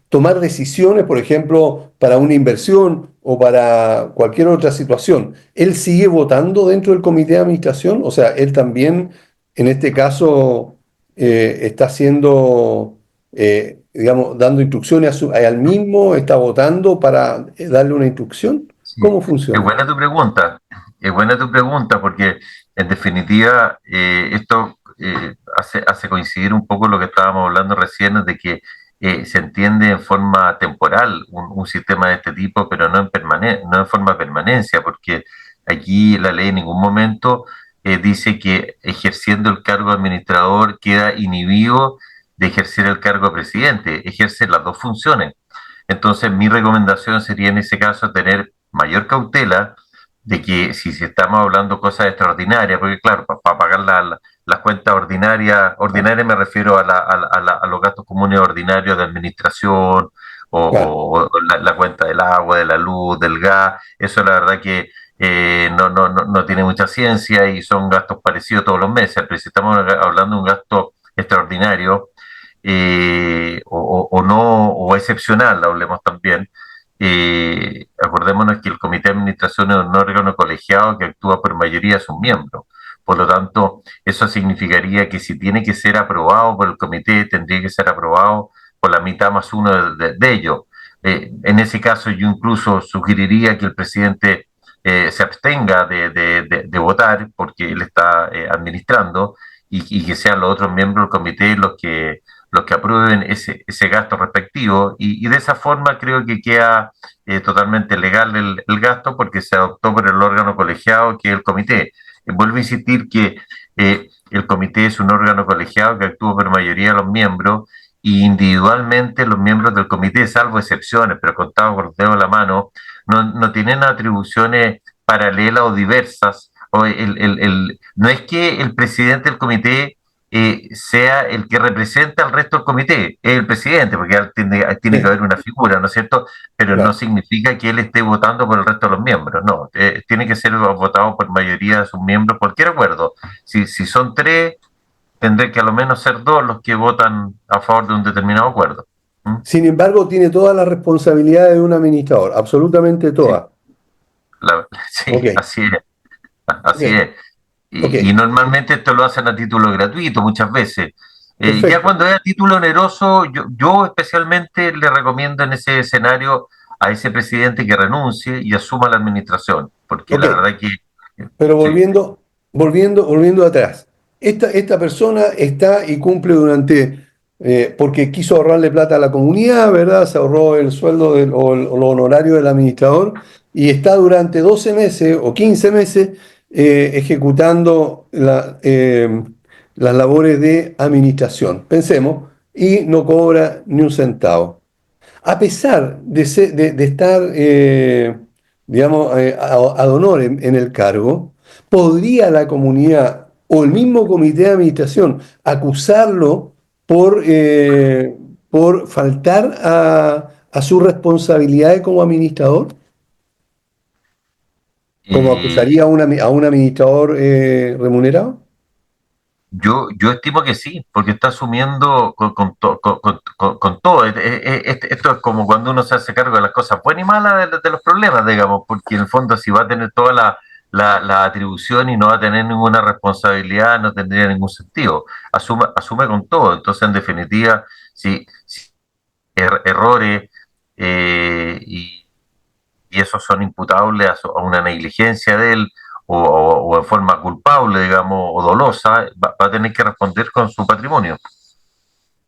tomar decisiones, por ejemplo, para una inversión o para cualquier otra situación? ¿Él sigue votando dentro del comité de administración? O sea, él también, en este caso, está haciendo, digamos, dando instrucciones al mismo, está votando para darle una instrucción. Sí, ¿Cómo funciona? es buena tu pregunta porque en definitiva esto hace coincidir un poco lo que estábamos hablando recién de que se entiende en forma temporal un sistema de este tipo, pero no en forma de permanencia, porque aquí la ley en ningún momento dice que ejerciendo el cargo de administrador queda inhibido de ejercer el cargo de presidente, ejerce las dos funciones. Entonces, mi recomendación sería en ese caso tener mayor cautela de que si estamos hablando cosas extraordinarias, porque claro, para pagar las cuentas ordinarias me refiero a los gastos comunes ordinarios de administración Claro, o la cuenta del agua, de la luz, del gas, eso la verdad que no tiene mucha ciencia y son gastos parecidos todos los meses, pero si estamos hablando de un gasto extraordinario, o no, o excepcional, hablemos también. Acordémonos que el comité de administración es un órgano colegiado que actúa por mayoría de sus miembros. Por lo tanto, eso significaría que si tiene que ser aprobado por el comité, tendría que ser aprobado por la mitad más uno de ellos. En ese caso, yo incluso sugeriría que el presidente se abstenga de votar porque él está administrando y que sean los otros miembros del comité los que aprueben ese gasto respectivo y de esa forma creo que queda totalmente legal el gasto porque se adoptó por el órgano colegiado que es el comité. Vuelvo a insistir que el comité es un órgano colegiado que actúa por mayoría de los miembros y individualmente los miembros del comité, salvo excepciones, pero contados por los dedos de la mano, no tienen atribuciones paralelas o diversas. No es que el presidente del comité sea el que representa al resto del comité, es el presidente, porque tiene que sí, haber una figura, ¿no es cierto? Pero no claro. significa que él esté votando por el resto de los miembros, no, tiene que ser votado por mayoría de sus miembros, cualquier acuerdo. Si son tres, tendré que a lo menos ser dos los que votan a favor de un determinado acuerdo. ¿Mm? Sin embargo, tiene todas las responsabilidades de un administrador, absolutamente Sí, todas. sí, Ok, ok, así es. ok, Y normalmente esto lo hacen a título gratuito muchas veces. Ya perfecto. cuando es a título oneroso, yo especialmente le recomiendo en ese escenario a ese presidente que renuncie y asuma la administración, porque Ok, la verdad que pero sí, volviendo atrás. Esta persona está y cumple porque quiso ahorrarle plata a la comunidad, ¿verdad? Se ahorró el sueldo o el honorario del administrador y está durante 12 meses o 15 meses ejecutando las labores de administración. Pensemos, y no cobra ni un centavo. A pesar de estar, digamos, ad honorem en el cargo, ¿podría la comunidad o el mismo comité de administración acusarlo por faltar a sus responsabilidades como administrador? ¿Como eh, acusaría a un administrador remunerado? yo estimo que sí, porque está asumiendo con todo. Esto es como cuando uno se hace cargo de las cosas buenas y malas de los problemas, digamos, porque en el fondo si va a tener toda la atribución y no va a tener ninguna responsabilidad, no tendría ningún sentido. Asume con todo. Entonces, en definitiva, si errores y esos son imputables a una negligencia de él o en forma culpable, digamos, o dolosa, va a tener que responder con su patrimonio. Sí,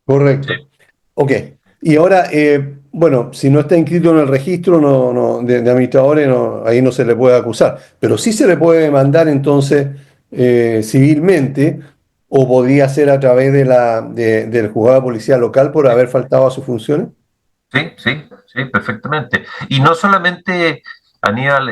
Correcto. Ok. Y ahora, bueno, si no está inscrito en el registro de administradores, ahí no se le puede acusar, pero sí se le puede demandar entonces civilmente o podría ser a través del juzgado de policía local por haber faltado a sus funciones. sí, perfectamente. Y no solamente, Aníbal,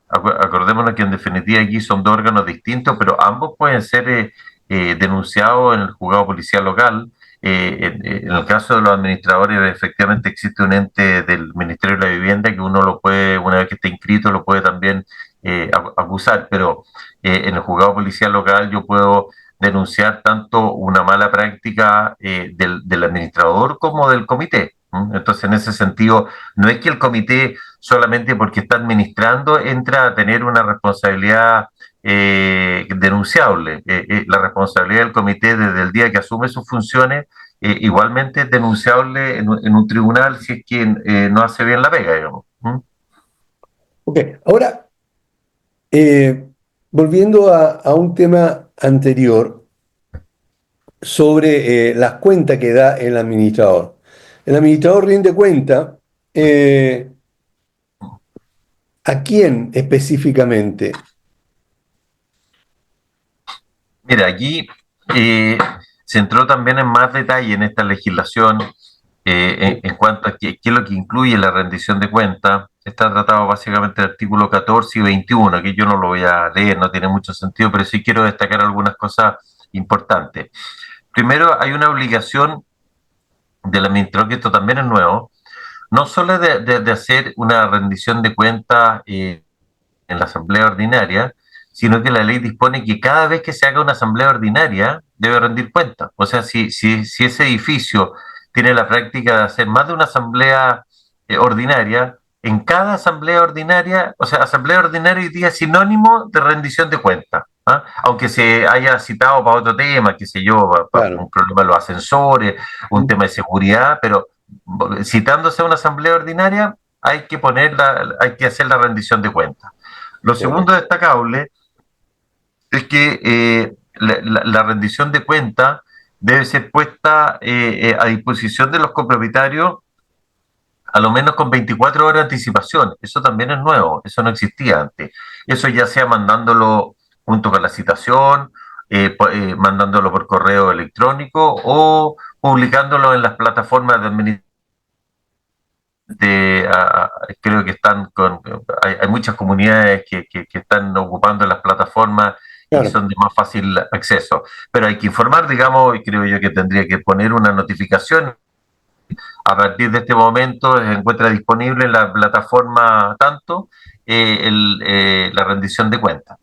acordémonos que en definitiva aquí son dos órganos distintos, pero ambos pueden ser denunciados en el juzgado policial local. En el caso de los administradores, efectivamente existe un ente del Ministerio de la Vivienda que uno lo puede, una vez que esté inscrito, lo puede también acusar, pero en el juzgado policial local yo puedo denunciar tanto una mala práctica del administrador como del comité. Entonces, en ese sentido, no es que el comité solamente porque está administrando entra a tener una responsabilidad denunciable. La responsabilidad del comité desde el día que asume sus funciones igualmente es denunciable en un tribunal si es que no hace bien la pega, digamos. ¿Mm? Ok. Ahora, eh, volviendo a un tema anterior sobre las cuentas que da el administrador. El administrador rinde cuenta. ¿A quién específicamente? Mira, aquí se entró también en más detalle en esta legislación en cuanto a qué es lo que incluye la rendición de cuentas. Está tratado básicamente el artículo 14 y 21, que yo no lo voy a leer, no tiene mucho sentido, pero sí quiero destacar algunas cosas importantes. Primero, hay una obligación del administrador, que esto también es nuevo, no solo de hacer una rendición de cuentas en la asamblea ordinaria, sino que la ley dispone que cada vez que se haga una asamblea ordinaria debe rendir cuentas. O sea, si ese edificio tiene la práctica de hacer más de una asamblea ordinaria, en cada asamblea ordinaria, o sea, asamblea ordinaria hoy día es sinónimo de rendición de cuentas. ¿Ah? Aunque se haya citado para otro tema, qué sé yo, para Claro. un problema de los ascensores, un tema de seguridad, pero citándose a una asamblea ordinaria, hay que hacer la rendición de cuentas. Lo segundo Correcto. destacable es que la rendición de cuentas debe ser puesta a disposición de los copropietarios a lo menos con 24 horas de anticipación. Eso también es nuevo, eso no existía antes. Eso ya sea mandándolo junto con la citación, mandándolo por correo electrónico o publicándolo en las plataformas de administración. Creo que hay muchas comunidades que están ocupando las plataformas y Claro. son de más fácil acceso. Pero hay que informar, digamos, y creo yo que tendría que poner una notificación. A partir de este momento se encuentra disponible en la plataforma tanto la rendición de cuentas.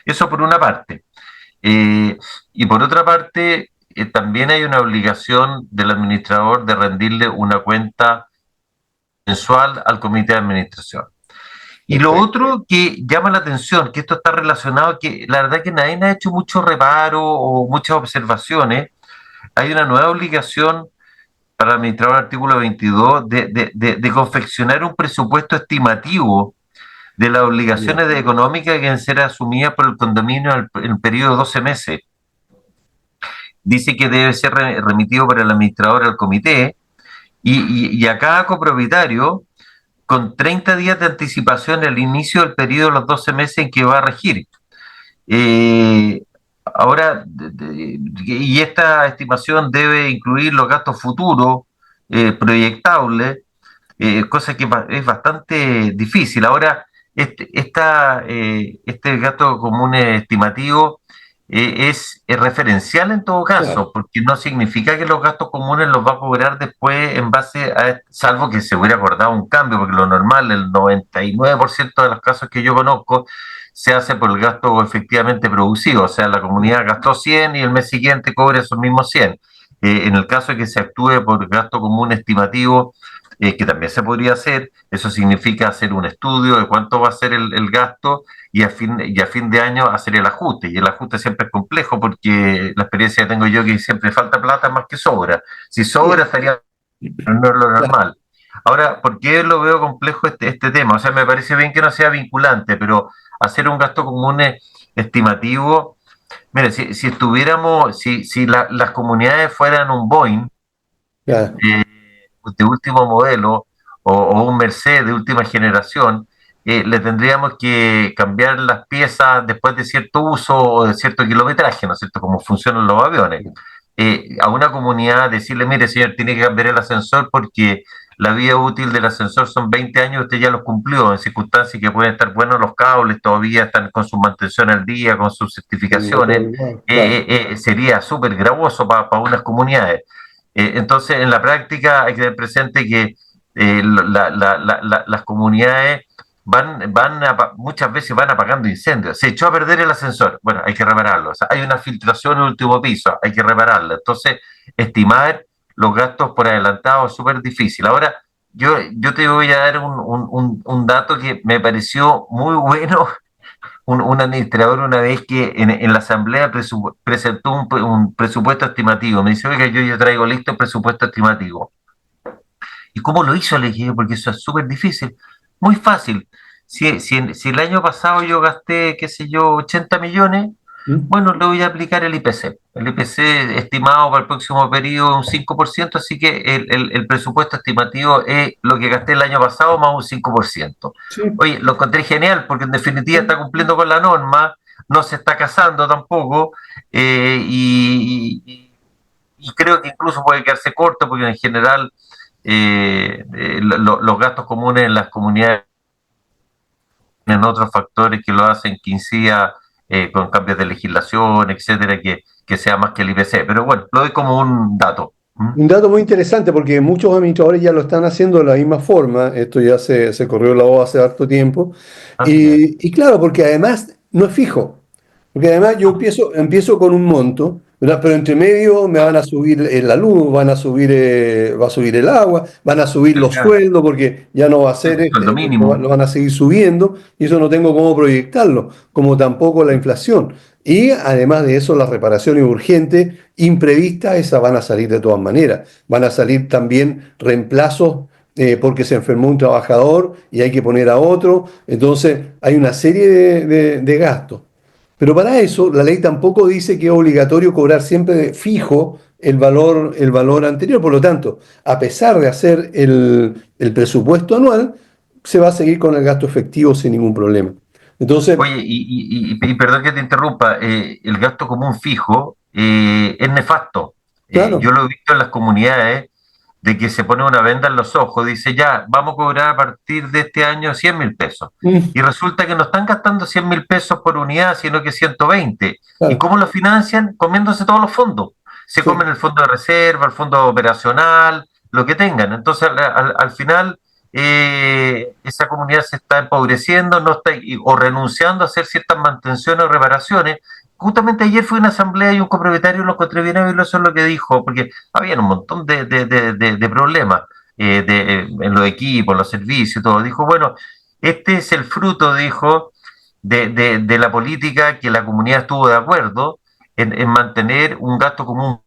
Eso por una parte. Y por otra parte, también hay una obligación del administrador de rendirle una cuenta mensual al comité de administración. Y lo Perfecto. otro que llama la atención, que esto está relacionado, que la verdad que nadie ha hecho mucho reparo o muchas observaciones, hay una nueva obligación para el administrador del artículo 22 de confeccionar un presupuesto estimativo de las Bien. obligaciones económicas que deben ser asumidas por el condominio en el periodo de 12 meses. Dice que debe ser remitido por el administrador al comité y a cada copropietario con 30 días de anticipación al inicio del periodo de los 12 meses en que va a regir. Ahora, y esta estimación debe incluir los gastos futuros proyectables, cosa que es bastante difícil. Ahora, este gasto común estimativo es referencial en todo Claro. caso, porque no significa que los gastos comunes los va a cobrar después en base a, salvo que se hubiera acordado un cambio, porque lo normal, el 99% de los casos que yo conozco, se hace por el gasto efectivamente producido, o sea, la comunidad gastó 100 y el mes siguiente cobra esos mismos 100. En el caso de que se actúe por gasto común estimativo, que también se podría hacer, eso significa hacer un estudio de cuánto va a ser el gasto y a fin de año hacer el ajuste. Y el ajuste siempre es complejo porque la experiencia que tengo yo que siempre falta plata más que sobra. Si sobra Bien. estaría no es lo Claro. normal. Ahora, ¿por qué lo veo complejo este tema? O sea, me parece bien que no sea vinculante, pero hacer un gasto común estimativo, mire, si las comunidades fueran un Boeing, Claro. de último modelo o un Mercedes de última generación, le tendríamos que cambiar las piezas después de cierto uso o de cierto kilometraje, ¿no es cierto? Como funcionan los aviones. A una comunidad decirle, mire, señor, tiene que cambiar el ascensor porque la vida útil del ascensor son 20 años, usted ya los cumplió, en circunstancias que pueden estar buenos los cables, todavía están con su mantención al día, con sus certificaciones, Claro. sería súper gravoso para unas comunidades. Entonces, en la práctica hay que tener presente que las comunidades muchas veces van apagando incendios. Se echó a perder el ascensor, bueno, hay que repararlo. O sea, hay una filtración en el último piso, hay que repararla. Entonces, estimar los gastos por adelantado es súper difícil. Ahora, yo te voy a dar un dato que me pareció muy bueno. Un administrador una vez que en la asamblea presentó un presupuesto estimativo. Me dice, oiga, yo ya traigo listo el presupuesto estimativo. ¿Y cómo lo hizo? Le dije, porque eso es súper difícil. Muy fácil. Si el año pasado yo gasté, qué sé yo, 80 millones, ¿Mm? bueno, le voy a aplicar el IPC. El IPC estimado para el próximo periodo un 5%, así que el presupuesto estimativo es lo que gasté el año pasado más un 5%. Sí. Oye, lo encontré genial porque en definitiva Sí. está cumpliendo con la norma, no se está casando tampoco, y creo que incluso puede quedarse corto porque en general los gastos comunes en las comunidades tienen otros factores que lo hacen que incida con cambios de legislación, etcétera, que sea más que el IPC. Pero bueno, lo doy como un dato. ¿Mm? Un dato muy interesante porque muchos administradores ya lo están haciendo de la misma forma. Esto ya se corrió la voz hace harto tiempo. Así es. Y claro, porque además no es fijo. Porque además yo empiezo con un monto, ¿verdad? Pero entre medio me van a subir la luz, va a subir el agua, van a subir los Claro, sueldos porque ya no va a ser el sueldo lo mínimo. van a seguir subiendo y eso no tengo cómo proyectarlo, como tampoco la inflación. Y además de eso, las reparaciones urgentes, imprevistas, esas van a salir de todas maneras. Van a salir también reemplazos porque se enfermó un trabajador y hay que poner a otro. Entonces hay una serie de gastos. Pero para eso, la ley tampoco dice que es obligatorio cobrar siempre de fijo el valor anterior. Por lo tanto, a pesar de hacer el presupuesto anual, se va a seguir con el gasto efectivo sin ningún problema. Entonces, Oye, y perdón que te interrumpa, el gasto común fijo es nefasto. Yo claro, lo he visto en las comunidades de que se pone una venda en los ojos, dice ya, vamos a cobrar a partir de este año 100.000 pesos. mm, Y resulta que no están gastando 100.000 pesos por unidad, sino que 120. ¿Y claro, cómo lo financian? Comiéndose todos los fondos. Se sí. comen el fondo de reserva, el fondo operacional, lo que tengan. Entonces, al final, esa comunidad se está empobreciendo, no está, o renunciando a hacer ciertas mantenciones o reparaciones. Justamente ayer fue una asamblea y un copropietario lo encontré bien habiloso en lo que dijo, porque había un montón de problemas en los equipos, los servicios y todo. Dijo, bueno, este es el fruto, dijo, de la política que la comunidad estuvo de acuerdo en mantener un gasto común.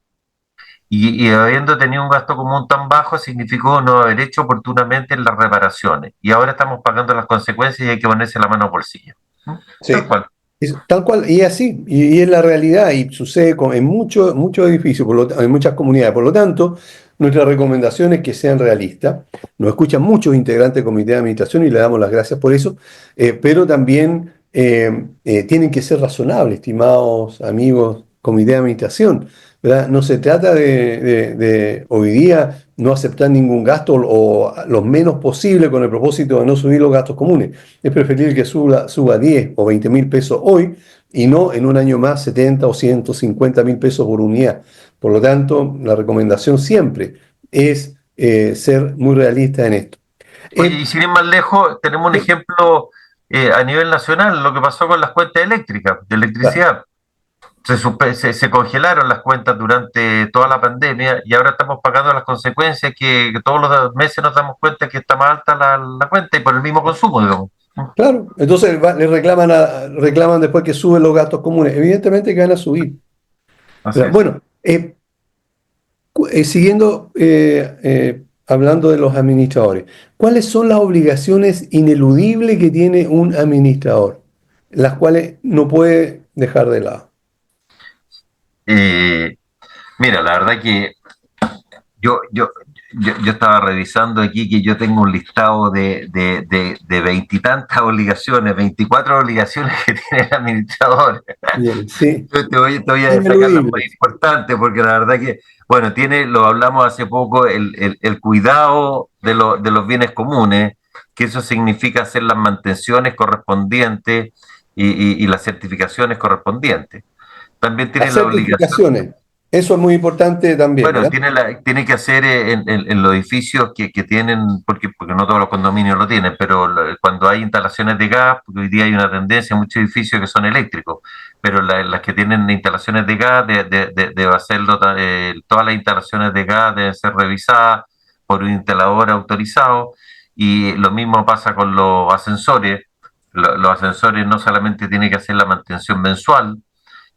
Y habiendo tenido un gasto común tan bajo, significó no haber hecho oportunamente las reparaciones. Y ahora estamos pagando las consecuencias y hay que ponerse la mano al bolsillo. ¿Mm? Tal Sí, cual. tal cual, y así, y es la realidad, y sucede en muchos edificios, en muchas comunidades. Por lo tanto, nuestra recomendación es que sean realistas. Nos escuchan muchos integrantes del comité de administración y le damos las gracias por eso, pero también tienen que ser razonables, estimados amigos, comité de administración, ¿verdad? No se trata de hoy día no aceptar ningún gasto o lo menos posible con el propósito de no subir los gastos comunes. Es preferible que suba 10 o 20.000 pesos hoy y no en un año más 70 o 150.000 pesos por unidad. Por lo tanto, la recomendación siempre es ser muy realista en esto. Oye, Eh, y sin ir más lejos, tenemos un sí, ejemplo a nivel nacional, lo que pasó con las cuentas eléctricas, de claro. electricidad. Se congelaron las cuentas durante toda la pandemia y ahora estamos pagando las consecuencias que todos los meses nos damos cuenta que está más alta la cuenta y por el mismo consumo, digamos. Claro, entonces le reclaman después que suben los gastos comunes. Evidentemente que van a subir. Así Pero, es. bueno, siguiendo hablando de los administradores, ¿cuáles son las obligaciones ineludibles que tiene un administrador? Las cuales no puede dejar de lado. Eh, Mira, la verdad que yo, yo, yo estaba revisando aquí que yo tengo un listado de veintitantas obligaciones, 24 obligaciones que tiene el administrador. Bien, sí, Yo te voy a destacar las más ineludibles. importantes porque la verdad que, bueno, lo hablamos hace poco, el cuidado de los bienes comunes, que eso significa hacer las mantenciones correspondientes y las certificaciones correspondientes. También tiene Las la obligación. certificaciones, eso es muy importante también, Bueno, ¿verdad? tiene que hacer en los edificios que tienen, porque no todos los condominios lo tienen, pero cuando hay instalaciones de gas, porque hoy día hay una tendencia, muchos edificios que son eléctricos, pero las que tienen instalaciones de gas, debe hacerlo, todas las instalaciones de gas deben ser revisadas por un instalador autorizado, y lo mismo pasa con los ascensores. Los ascensores no solamente tienen que hacer la mantención mensual,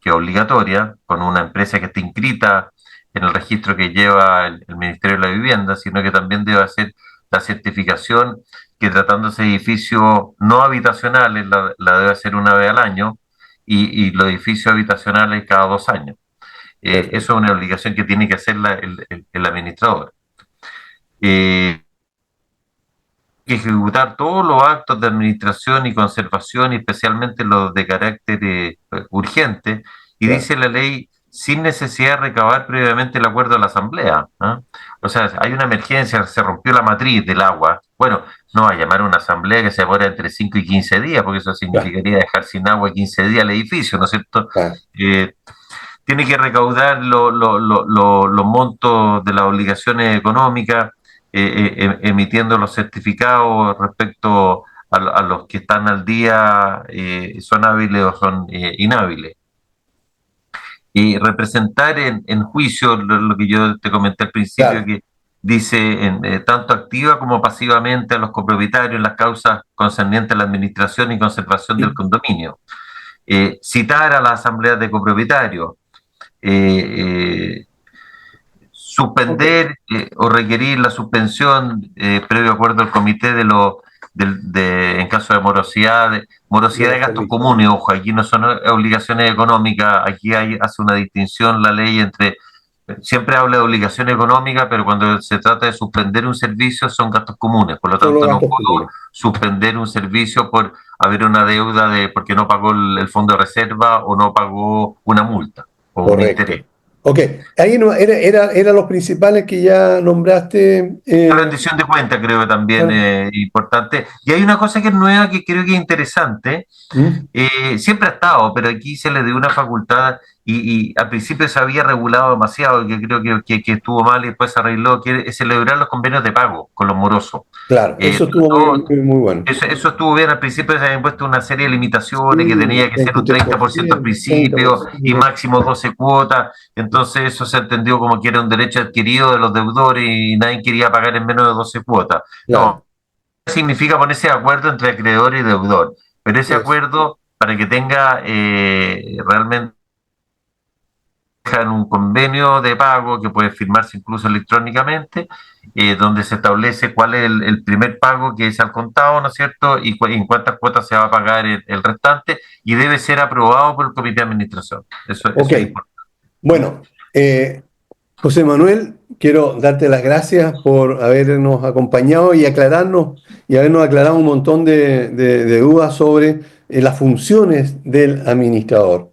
que es obligatoria, con una empresa que esté inscrita en el registro que lleva el Ministerio de la Vivienda, sino que también debe hacer la certificación que tratándose de edificios no habitacionales la debe hacer una vez al año y los edificios habitacionales cada 2 años. Eso Perfecto. es una obligación que tiene que hacer el administrador. Eh, que ejecutar todos los actos de administración y conservación, y especialmente los de carácter urgente, y Claro. dice la ley, sin necesidad de recabar previamente el acuerdo de la Asamblea. ¿Ah? O sea, hay una emergencia, se rompió la matriz del agua. Bueno, no va a llamar a una asamblea que se demora entre 5 y 15 días, porque eso Claro. significaría dejar sin agua 15 días el edificio, ¿no es cierto? Claro. Tiene que recaudar los montos de las obligaciones económicas, emitiendo los certificados respecto a los que están al día, son hábiles o son inhábiles. Y representar en juicio lo que yo te comenté al principio, Claro. que dice tanto activa como pasivamente a los copropietarios en las causas concernientes a la administración y conservación del condominio. Citar a las asambleas de copropietarios, suspender o requerir la suspensión previo acuerdo del comité en caso de morosidad de gastos comunes. Ojo, aquí no son obligaciones económicas, aquí hace una distinción la ley entre, siempre habla de obligación económica, pero cuando se trata de suspender un servicio son gastos comunes, por lo tanto no puedo suspender un servicio por haber una deuda porque no pagó el fondo de reserva o no pagó una multa o un interés. Ok, ahí no, eran los principales que ya nombraste. La rendición de cuentas creo que también es importante. Y hay una cosa que es nueva que creo que es interesante. Siempre ha estado, pero aquí se le dio una facultad y al principio se había regulado demasiado, que creo que estuvo mal y después se arregló, que es celebrar los convenios de pago con los morosos. Claro, eso estuvo muy bueno. Eso estuvo bien. Al principio se habían puesto una serie de limitaciones, que tenía que ser un 30% al principio y máximo 12 cuotas. Entonces eso se entendió como que era un derecho adquirido de los deudores y nadie quería pagar en menos de 12 cuotas. Claro. No, significa ponerse de acuerdo entre acreedor y deudor. Pero ese acuerdo, para que tenga realmente en un convenio de pago que puede firmarse incluso electrónicamente, donde se establece cuál es el primer pago que es al contado, ¿no es cierto? Y en cuántas cuotas se va a pagar el restante, y debe ser aprobado por el comité de administración. Eso es importante. Bueno, José Manuel, quiero darte las gracias por habernos acompañado y habernos aclarado un montón de dudas sobre las funciones del administrador.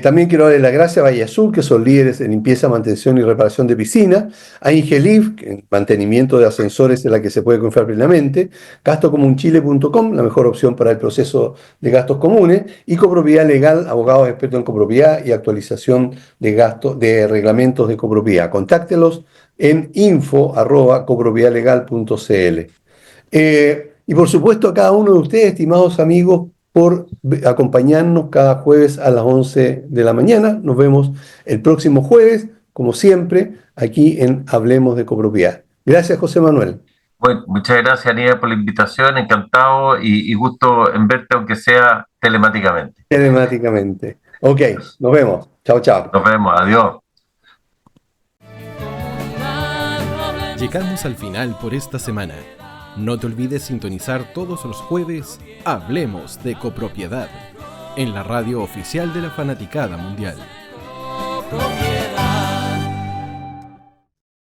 También quiero darle las gracias a Valle Azul, que son líderes en limpieza, mantención y reparación de piscinas, a Ingelif, que en mantenimiento de ascensores en la que se puede confiar plenamente, gastocomunchile.com, la mejor opción para el proceso de gastos comunes, y Copropiedad Legal, abogados expertos en copropiedad y actualización de reglamentos de copropiedad. Contáctelos en info@copropiedadlegal.cl. Y por supuesto a cada uno de ustedes, estimados amigos, por acompañarnos cada jueves a las 11 de la mañana. Nos vemos el próximo jueves, como siempre, aquí en Hablemos de Copropiedad. Gracias, José Manuel. Bueno, muchas gracias, Aníbal, por la invitación. Encantado y gusto en verte, aunque sea telemáticamente. Telemáticamente. Ok, nos vemos. Chao, chao. Nos vemos. Adiós. Llegamos al final por esta semana. No te olvides sintonizar todos los jueves Hablemos de Copropiedad en la radio oficial de la Fanaticada Mundial.